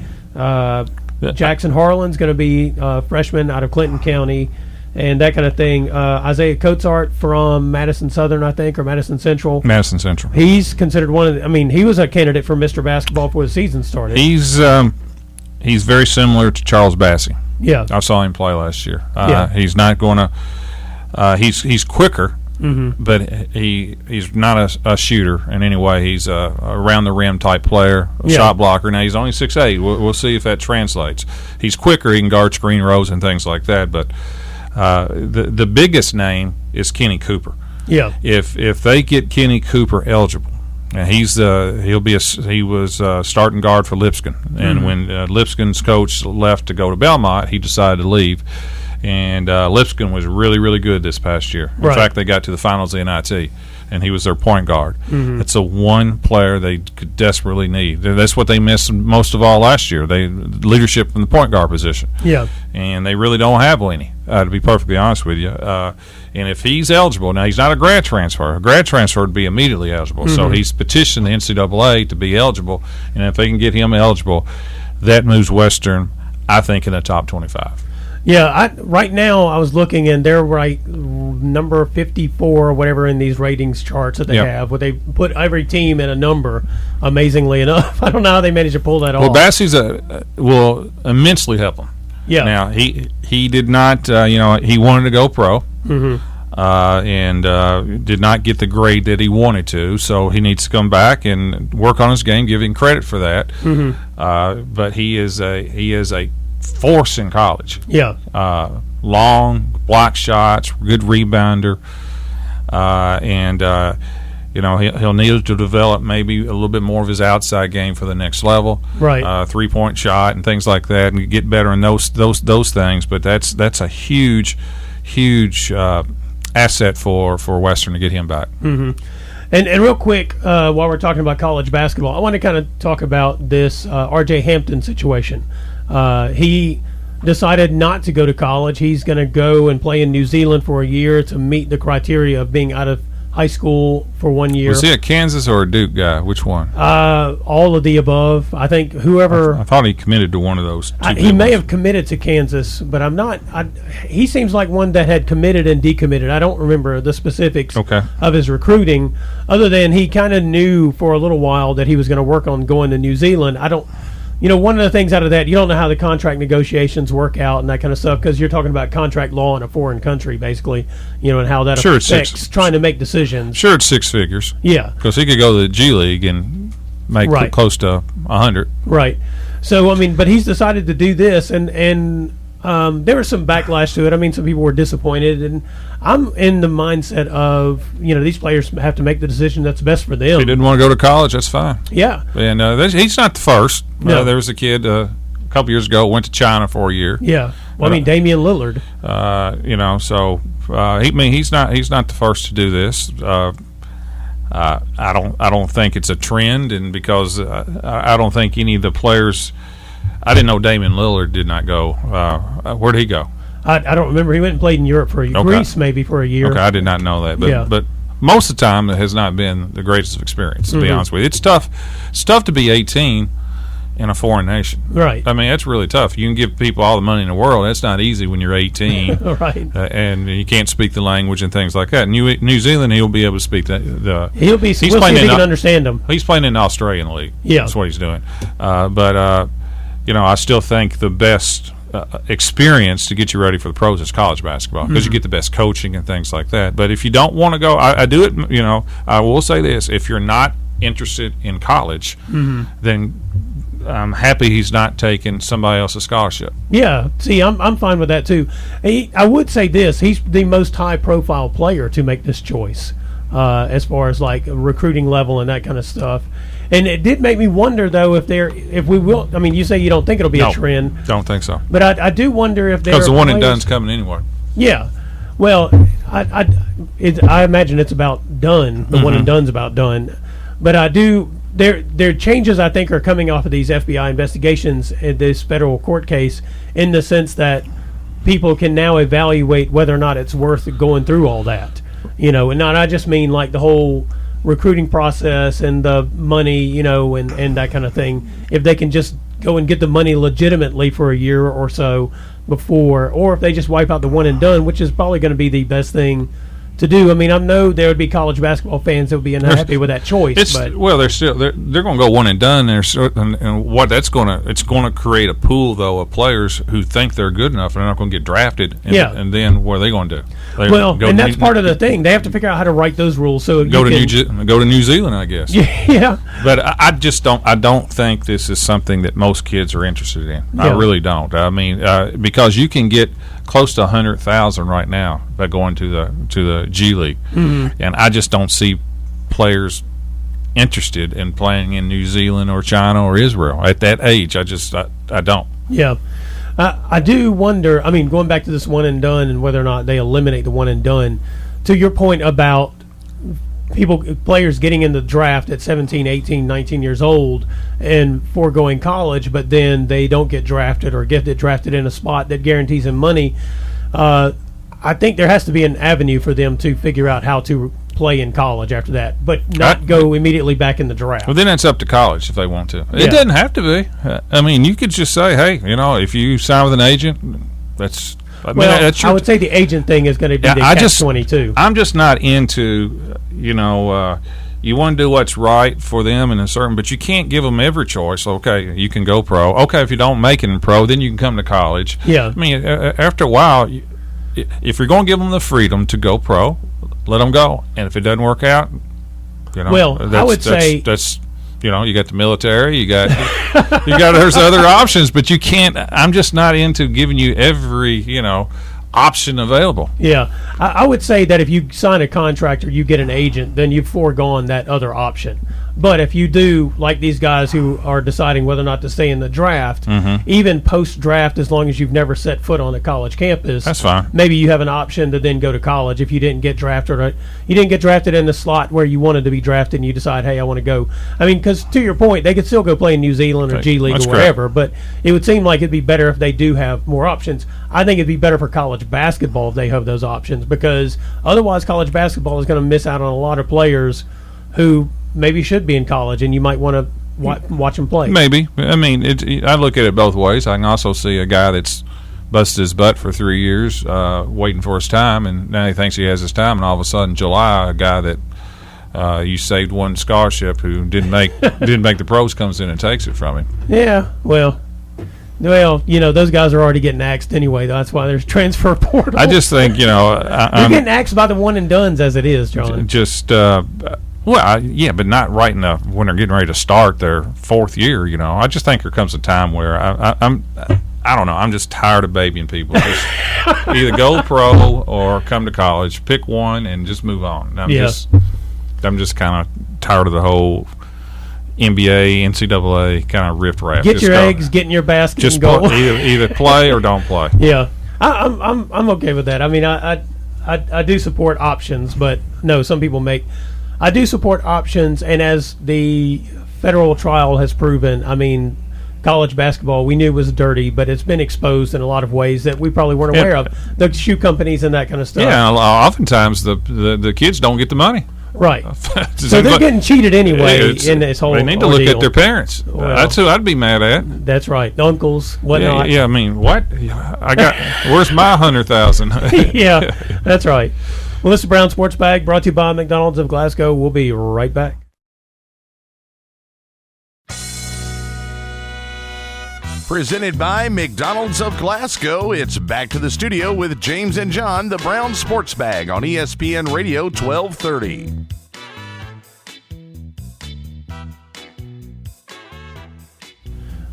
Jackson Harlan's going to be a freshman out of Clinton County. And that kind of thing. Isaiah Coatsart from Madison Southern, I think, or Madison Central. Madison Central. He's considered one of the, he was a candidate for Mr. Basketball before the season started. He's very similar to Charles Bassey. Yeah. I saw him play last year. Yeah. He's not going to he's quicker, but he's not a shooter in any way. He's a around the rim type player, a shot blocker. Now, he's only 6'8". We'll see if that translates. He's quicker. He can guard screen rows and things like that, but the biggest name is Kenny Cooper. Yeah. If they get Kenny Cooper eligible, and he was starting guard for Lipscomb, and when Lipscomb's coach left to go to Belmont, he decided to leave. And Lipscomb was really, really good this past year. In fact, they got to the finals of the NIT, and he was their point guard. It's a one player they could desperately need. That's what they missed most of all last year. Leadership in the point guard position. Yeah. And they really don't have any. to be perfectly honest with you. And if he's eligible, now he's not a grad transfer. A grad transfer would be immediately eligible. So he's petitioned the NCAA to be eligible, and if they can get him eligible, that moves Western, I think, in the top 25. Yeah, right now I was looking, and they're number 54 or whatever in these ratings charts that they have, where they put every team in a number, amazingly enough. I don't know how they managed to pull that off. Well, Bassey's will immensely help him. Yeah. Now, he did not, he wanted to go pro. And did not get the grade that he wanted to, so he needs to come back and work on his game, give him credit for that. But he is a force in college. Yeah. Long block shots, good rebounder, and he'll need to develop maybe a little bit more of his outside game for the next level. Right. 3-point shot and things like that, and get better in those things. But that's a huge asset for Western to get him back. And real quick, while we're talking about college basketball, I want to kind of talk about this R.J. Hampton situation. He decided not to go to college. He's going to go and play in New Zealand for a year to meet the criteria of being out of high school for 1 year. Was he a Kansas or a Duke guy? Which one? All of the above. I think whoever. I thought he committed to one of those. He may have committed to Kansas, but I'm not. He seems like one that had committed and decommitted. I don't remember the specifics of his recruiting, other than he kind of knew for a little while that he was going to work on going to New Zealand. One of the things out of that, you don't know how the contract negotiations work out and that kind of stuff, because you're talking about contract law in a foreign country, basically, and how that affects trying to make decisions. Sure, it's six figures. Yeah. Because he could go to the G League and make close to 100. Right. So, but he's decided to do this, and there was some backlash to it. Some people were disappointed, and I'm in the mindset of, these players have to make the decision that's best for them. If he didn't want to go to college, that's fine. Yeah. And he's not the first. No. There was a kid a couple years ago went to China for a year. Yeah. Well, Damian Lillard. He's not the first to do this. I don't think it's a trend, and because I don't think any of the players. I didn't know Damian Lillard did not go. Where did he go? I don't remember. He went and played in Europe for Greece maybe for a year. Okay, I did not know that. But most of the time it has not been the greatest of experience, to be honest with you. It's tough to be 18 in a foreign nation. Right. That's really tough. You can give people all the money in the world. That's not easy when you're 18. Right. And you can't speak the language and things like that. In New Zealand, he'll be able to speak the he'll be. We'll see if he can understand them. He's playing in the Australian League. Yeah. That's what he's doing. I still think the best experience to get you ready for the pros is college basketball, because you get the best coaching and things like that. But if you don't want to go, I do it. I will say this: if you're not interested in college, then I'm happy he's not taking somebody else's scholarship. Yeah, see, I'm fine with that too. I would say this: he's the most high-profile player to make this choice, as far as like recruiting level and that kind of stuff. And it did make me wonder, though, if we will. You say you don't think it'll be a trend. Don't think so. But I do wonder if there. Because the one and done's coming anyway. Yeah, well, I imagine it's about done. The one and done's about done. But I do. There changes I think are coming off of these FBI investigations in this federal court case, in the sense that people can now evaluate whether or not it's worth going through all that. And not I just mean like the whole recruiting process and the money, and that kind of thing. If they can just go and get the money legitimately for a year or so before, or if they just wipe out the one and done, which is probably going to be the best thing to do. I know there would be college basketball fans that would be unhappy with that choice. They're going to go one and done. And what it's going to create a pool though of players who think they're good enough and they're not going to get drafted. And then what are they going to do? And that's part of the thing. They have to figure out how to write those rules. So go to New Zealand, I guess. Yeah. But I just don't. I don't think this is something that most kids are interested in. Yeah. I really don't. Because you can get close to 100,000 right now by going to the G League, and I just don't see players interested in playing in New Zealand or China or Israel at that age. I don't. Yeah. I do wonder, going back to this one and done and whether or not they eliminate the one and done, to your point about players getting in the draft at 17, 18, 19 years old and foregoing college, but then they don't get drafted or get drafted in a spot that guarantees them money. I think there has to be an avenue for them to figure out how to play in college after that, but not go immediately back in the draft. Well, then it's up to college if they want to. It doesn't have to be. I mean, you could just say, hey, if you sign with an agent, that's I would say the agent thing is going to be the catch-22. I'm just not into, you want to do what's right for them but you can't give them every choice. Okay, you can go pro. Okay, if you don't make it in pro, then you can come to college. Yeah. I mean, after a while, if you're going to give them the freedom to go pro, let them go. And if it doesn't work out, I would say that's you got the military, you got there's other options, but you can't. I'm just not into giving you every option available. Yeah, I would say that if you sign a contract or you get an agent, then you've foregone that other option. But if you do, like these guys who are deciding whether or not to stay in the draft, even post-draft, as long as you've never set foot on a college campus, that's fine. Maybe you have an option to then go to college if you didn't get drafted. Or you didn't get drafted in the slot where you wanted to be drafted, and you decide, hey, I want to go. I mean, because to your point, they could still go play in New Zealand or G League or wherever, but it would seem like it'd be better if they do have more options. I think it'd be better for college basketball if they have those options, because otherwise college basketball is going to miss out on a lot of players who maybe should be in college, and you might want to watch them play. Maybe. I mean, I look at it both ways. I can also see a guy that's busted his butt for 3 years waiting for his time, and now he thinks he has his time, and all of a sudden July, a guy that you saved one scholarship who didn't make the pros comes in and takes it from him. Yeah, well, those guys are already getting axed anyway. That's why there's transfer portal. I just think, they're getting axed by the one and dones as it is, John. But not right when they're getting ready to start their fourth year. I just think there comes a time where I don't know. I'm just tired of babying people. Just either go pro or come to college. Pick one and just move on. I'm just kind of tired of the whole NBA, NCAA kind of riff-raff. Get your eggs, get in your basket, just and go. Either play or don't play. Yeah, I'm okay with that. I mean, I do support options, but no, some people make. I do support options, and as the federal trial has proven, I mean, college basketball we knew was dirty, but it's been exposed in a lot of ways that we probably weren't aware of. The shoe companies and that kind of stuff. Yeah, oftentimes the kids don't get the money. Right. So they're getting cheated anyway in this whole They need to look at their parents. Well, that's who I'd be mad at. That's right. Uncles, whatnot. Yeah, I mean, what? Where's my 100,000? Yeah, that's right. Well, this is Brown Sports Bag, brought to you by McDonald's of Glasgow. We'll be right back. Presented by McDonald's of Glasgow, it's back to the studio with James and John, the Brown Sports Bag on ESPN Radio 1230.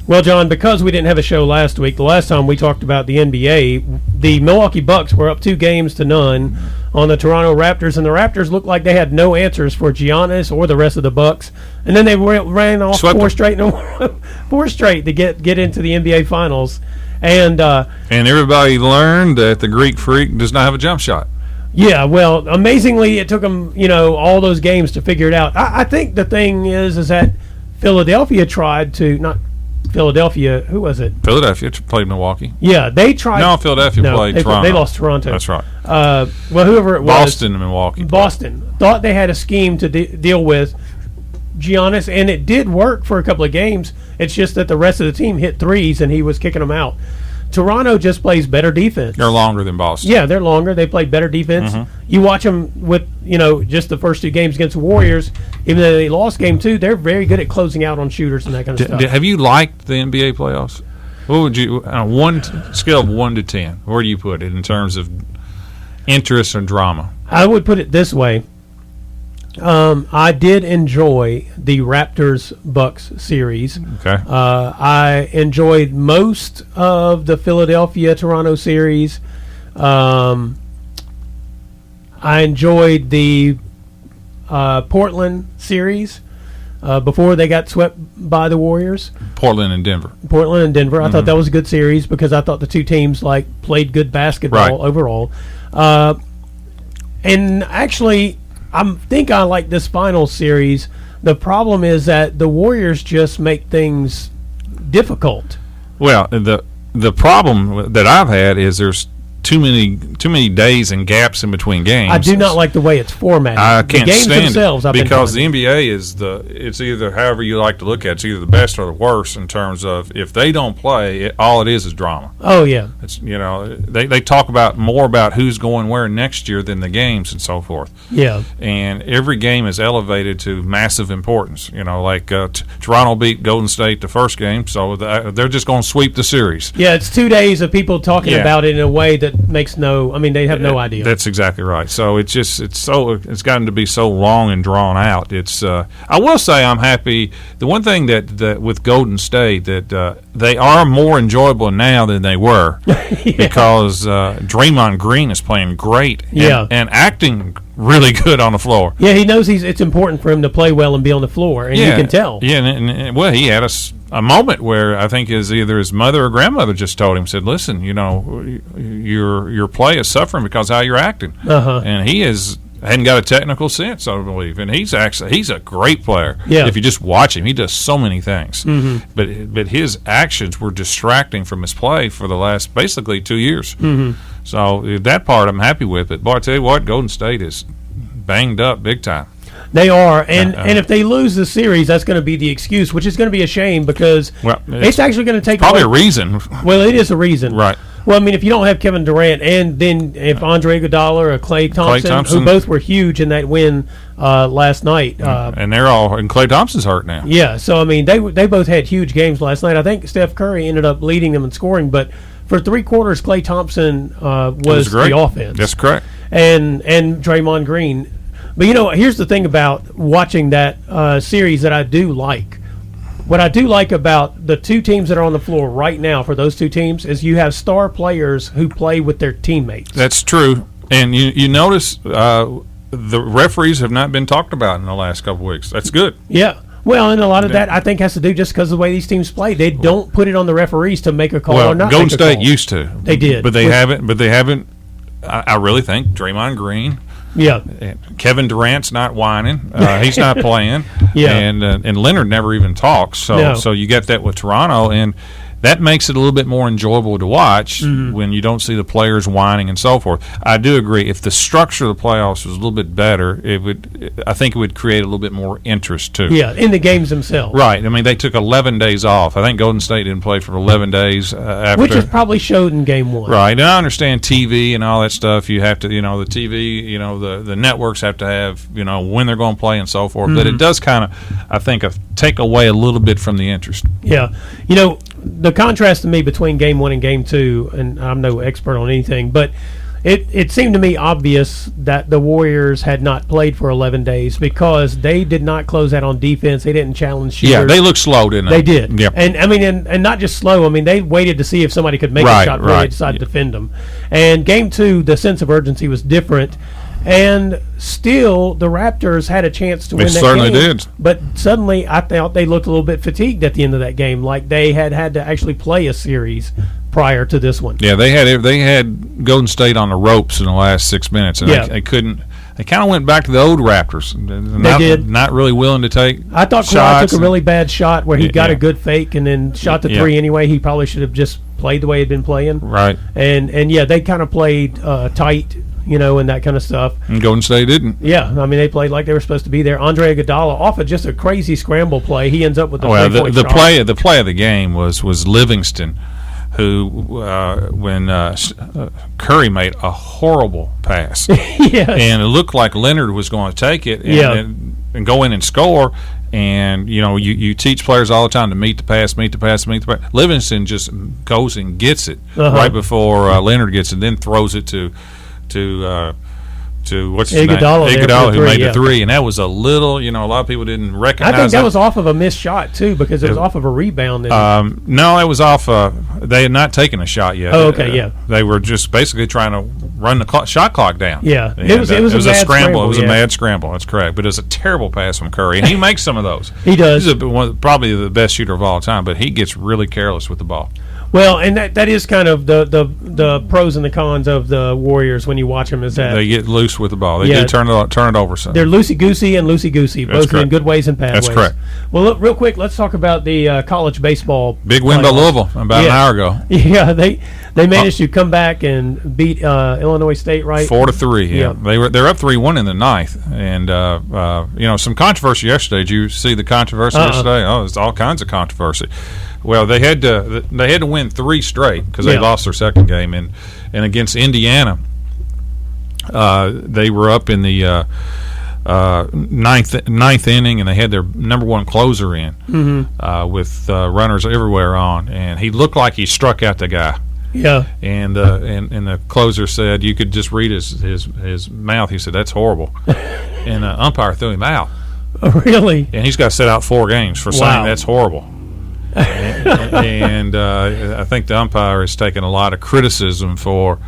Well, John, because we didn't have a show last week, the last time we talked about the NBA, the Milwaukee Bucks were up 2-0 on the Toronto Raptors, and the Raptors looked like they had no answers for Giannis or the rest of the Bucks. And then they ran off four straight to get into the NBA Finals. And everybody learned that the Greek Freak does not have a jump shot. Yeah, well, amazingly, it took them, all those games to figure it out. I think the thing is that Philadelphia tried to not. Philadelphia, who was it? Philadelphia played Milwaukee. Yeah, they tried. No, Philadelphia played Toronto. They lost Toronto. That's right. Well, whoever it was. Boston and Milwaukee. Boston thought they had a scheme to deal with Giannis, and it did work for a couple of games. It's just that the rest of the team hit threes, and he was kicking them out. Toronto just plays better defense. They're longer than Boston. Yeah, they're longer. They play better defense. Mm-hmm. You watch them with, just the first two games against the Warriors. Even though they lost game 2, they're very good at closing out on shooters and that kind of stuff. Have you liked the NBA playoffs? What would you, on one scale of 1 to 10, where do you put it in terms of interest and drama? I would put it this way. I did enjoy the Raptors-Bucks series. Okay. I enjoyed most of the Philadelphia-Toronto series. I enjoyed the Portland series before they got swept by the Warriors. Portland and Denver. I thought that was a good series because I thought the two teams played good basketball overall. And actually, I think I like this final series. The problem is that the Warriors just make things difficult. Well, the problem that I've had is there's too many days and gaps in between games. I do not like the way it's formatted. I can't the games stand themselves, it because the NBA it's either however you like to look at it, it's either the best or the worst in terms of if they don't play, all it is drama. Oh yeah, it's they talk more about who's going where next year than the games and so forth. Yeah, and every game is elevated to massive importance. Like Toronto beat Golden State the first game, so they're just going to sweep the series. Yeah, it's 2 days of people talking about it in a way that makes they have no idea. That's exactly right. So it's gotten to be so long and drawn out. I will say I'm happy. The one thing that with Golden State that they are more enjoyable now than they were because Draymond Green is playing great and acting really good on the floor. Yeah, he knows it's important for him to play well and be on the floor, and you can tell. Yeah, and he had a moment where I think either his mother or grandmother just told him, said, "Listen, your play is suffering because of how you're acting." And he hadn't got a technical sense, I believe, and he's a great player. Yeah. If you just watch him, he does so many things. Mm-hmm. But his actions were distracting from his play for the last basically 2 years. Mm-hmm. So that part I'm happy with. But boy, I tell you what, Golden State is banged up big time. They are, and if they lose the series, that's going to be the excuse, which is going to be a shame because it's actually going to take probably a reason. Well, it is a reason, right? Well, if you don't have Kevin Durant, and then if Andre Iguodala or Klay Thompson, who both were huge in that win last night, and Klay Thomps's hurt now. Yeah, so they both had huge games last night. I think Steph Curry ended up leading them in scoring, but for 3 quarters, Klay Thompson was the offense. That's correct. And Draymond Green. But here's the thing about watching that series that I do like. What I do like about the 2 teams that are on the floor right now for those 2 teams is you have star players who play with their teammates. That's true. And you notice the referees have not been talked about in the last couple of weeks. That's good. Yeah. Well, and a lot of that I think has to do just because of the way these teams play. They don't put it on the referees to make a call or not. Golden State used to. They did. But they haven't. I really think Draymond Green. Yeah. Kevin Durant's not whining. He's not playing. Yeah. And Leonard never even talks. So you get that with Toronto, and that makes it a little bit more enjoyable to watch when you don't see the players whining and so forth. I do agree. If the structure of the playoffs was a little bit better, I think it would create a little bit more interest too. Yeah, in the games themselves. Right. They took 11 days off. I think Golden State didn't play for 11 days after. Which is probably showed in Game 1. Right. And I understand TV and all that stuff. You have to, the TV, the networks have to have, when they're going to play and so forth. But it does kind of, I think, take away a little bit from the interest. Yeah. The contrast to me between Game 1 and Game 2, and I'm no expert on anything, but it seemed to me obvious that the Warriors had not played for 11 days because they did not close out on defense. They didn't challenge shooters. Yeah, they looked slow, didn't they? They did. Yep. And and not just slow. They waited to see if somebody could make a shot before they decided to defend them. And Game 2, the sense of urgency was different. And still, the Raptors had a chance to win that game. They certainly did. But suddenly, I thought they looked a little bit fatigued at the end of that game, like they had to actually play a series prior to this one. Yeah, they had Golden State on the ropes in the last 6 minutes, and they couldn't. They kind of went back to the old Raptors. They did. Not really willing to take I thought Kawhi took a really bad shot where he got a good fake and then shot the 3 anyway. He probably should have just played the way he'd been playing. Right. And they kind of played tight, and that kind of stuff. And Golden State didn't. Yeah, they played like they were supposed to be there. Andre Iguodala off of just a crazy scramble play. He ends up with the three-point shot. The play of the game was Livingston, who when Curry made a horrible pass. Yes. And it looked like Leonard was going to take it and go in and score. And you teach players all the time to meet the pass. Livingston just goes and gets it right before Leonard gets it, then throws it to what's his Iguodala name? Iguodala, who made the 3, and that was a little. A lot of people didn't recognize. I think that was off of a missed shot too, because it was off of a rebound. No, it was off. They had not taken a shot yet. Oh, okay, yeah. They were just basically trying to run the shot clock down. Yeah, and it was a scramble. It was a mad scramble. That's correct. But it was a terrible pass from Curry, and he makes some of those. He does. He's probably the best shooter of all time, but he gets really careless with the ball. Well, and that is kind of the pros and the cons of the Warriors when you watch them. Is that they get loose with the ball. They do turn it over some. They're loosey-goosey and loosey-goosey, both in good ways and bad ways. That's correct. Well, look, real quick, let's talk about the college baseball. Big win by Louisville about an hour ago. Yeah, they managed to come back and beat Illinois State, right? 4-3. Yeah, they're up 3-1 in the ninth, and some controversy yesterday. Did you see the controversy yesterday? Oh, there's all kinds of controversy. Well, they had to win 3 straight because they lost their second game, and against Indiana, they were up in the ninth inning, and they had their number one closer in with runners everywhere on, and he looked like he struck out the guy. Yeah, and the closer said you could just read his mouth. He said that's horrible, and the umpire threw him out. Oh, really? And he's got to sit out 4 games for saying that's horrible. and I think the umpire has taken a lot of criticism for. What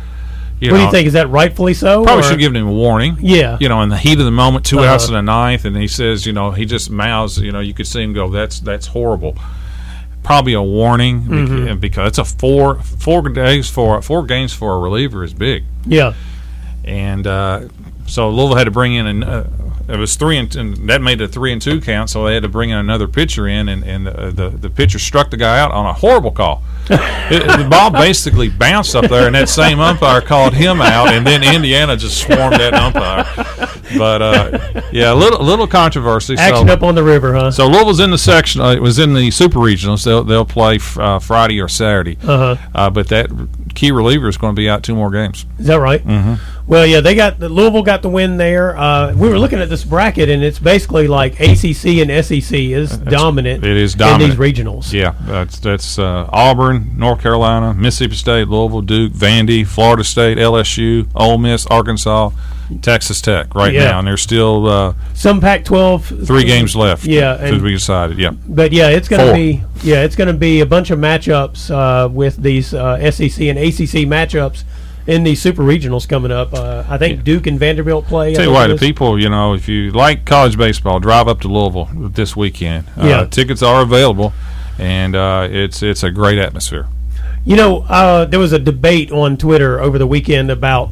do you think? Is that rightfully so? Probably should have given him a warning. Yeah. In the heat of the moment, 2 outs in the ninth, and he says, he just mouths. You could see him go, "That's horrible." Probably a warning because it's a 4 games for a reliever is big. Yeah. And so Louisville had to bring in it was 3 and that made it a 3-2 count. So they had to bring in another pitcher in, and the pitcher struck the guy out on a horrible call. The ball basically bounced up there, and that same umpire called him out, and then Indiana just swarmed that umpire. But a little controversy. Action up on the river, huh? So Louisville's in the section. It was in the Super Regionals. They'll play Friday or Saturday. But that key reliever is going to be out 2 more games. Is that right? Mm-hmm. Well, yeah, Louisville got the win there. We were looking at this bracket, and it's basically like ACC and SEC is dominant. It is dominant in these regionals. Yeah, that's Auburn, North Carolina, Mississippi State, Louisville, Duke, Vandy, Florida State, LSU, Ole Miss, Arkansas, Texas Tech now, and there's still some Pac-12 3 games left. Yeah, as we decided. Yeah, but it's going to be a bunch of matchups with these SEC and ACC matchups in these super regionals coming up. I think Duke and Vanderbilt play. Tell you what, the people, if you like college baseball, drive up to Louisville this weekend. Tickets are available, and it's a great atmosphere. There was a debate on Twitter over the weekend about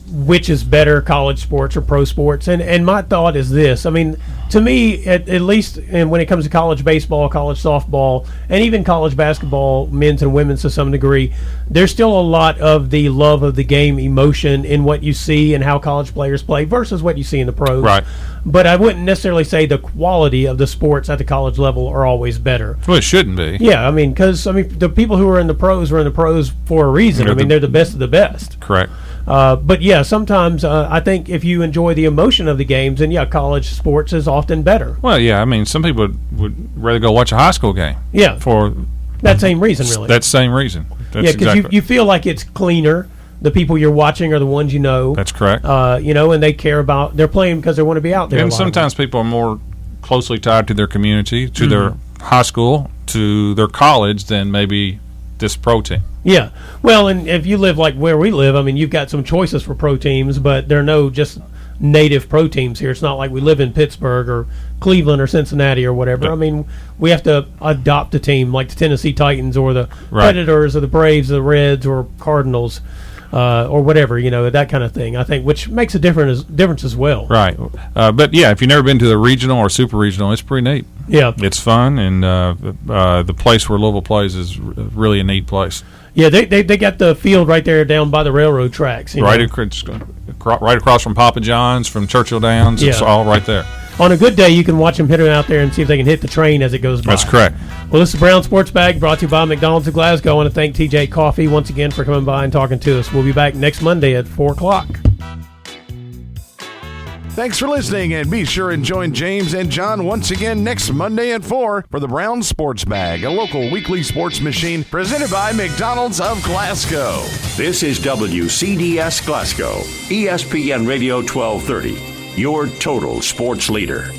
which is better, college sports or pro sports, and my thought is this. I mean, to me, at least when it comes to college baseball, college softball, and even college basketball, men's and women's to some degree, there's still a lot of the love of the game emotion in what you see and how college players play versus what you see in the pros. Right. But I wouldn't necessarily say the quality of the sports at the college level are always better. Well, it shouldn't be. Yeah, because the people who are in the pros were in the pros for a reason. They're the best of the best. Correct. But sometimes I think if you enjoy the emotion of the games, then college sports is often better. Well, some people would rather go watch a high school game. Yeah, for that same reason, really. That same reason. Because you feel like it's cleaner. The people you're watching are the ones you know. That's correct. And they care about. They're playing because they want to be out there. And sometimes people are more closely tied to their community, to their high school, to their college than maybe this pro team. Yeah. Well, and if you live like where we live, you've got some choices for pro teams, but there are no just native pro teams here. It's not like we live in Pittsburgh or Cleveland or Cincinnati or whatever. We have to adopt a team like the Tennessee Titans or the Predators or the Braves or the Reds or Cardinals. Or whatever, that kind of thing, I think, which makes a difference as well. Right. But, if you've never been to the regional or super regional, it's pretty neat. Yeah. It's fun, and the place where Louisville plays is really a neat place. Yeah, they got the field right there down by the railroad tracks. Right across from Papa John's, from Churchill Downs. It's all right there. On a good day, you can watch them hit it out there and see if they can hit the train as it goes by. That's correct. Well, this is Brown Sports Bag brought to you by McDonald's of Glasgow. I want to thank TJ Coffey once again for coming by and talking to us. We'll be back next Monday at 4 o'clock. Thanks for listening, and be sure and join James and John once again next Monday at 4 for the Brown Sports Bag, a local weekly sports machine presented by McDonald's of Glasgow. This is WCDS Glasgow, ESPN Radio 1230, your total sports leader.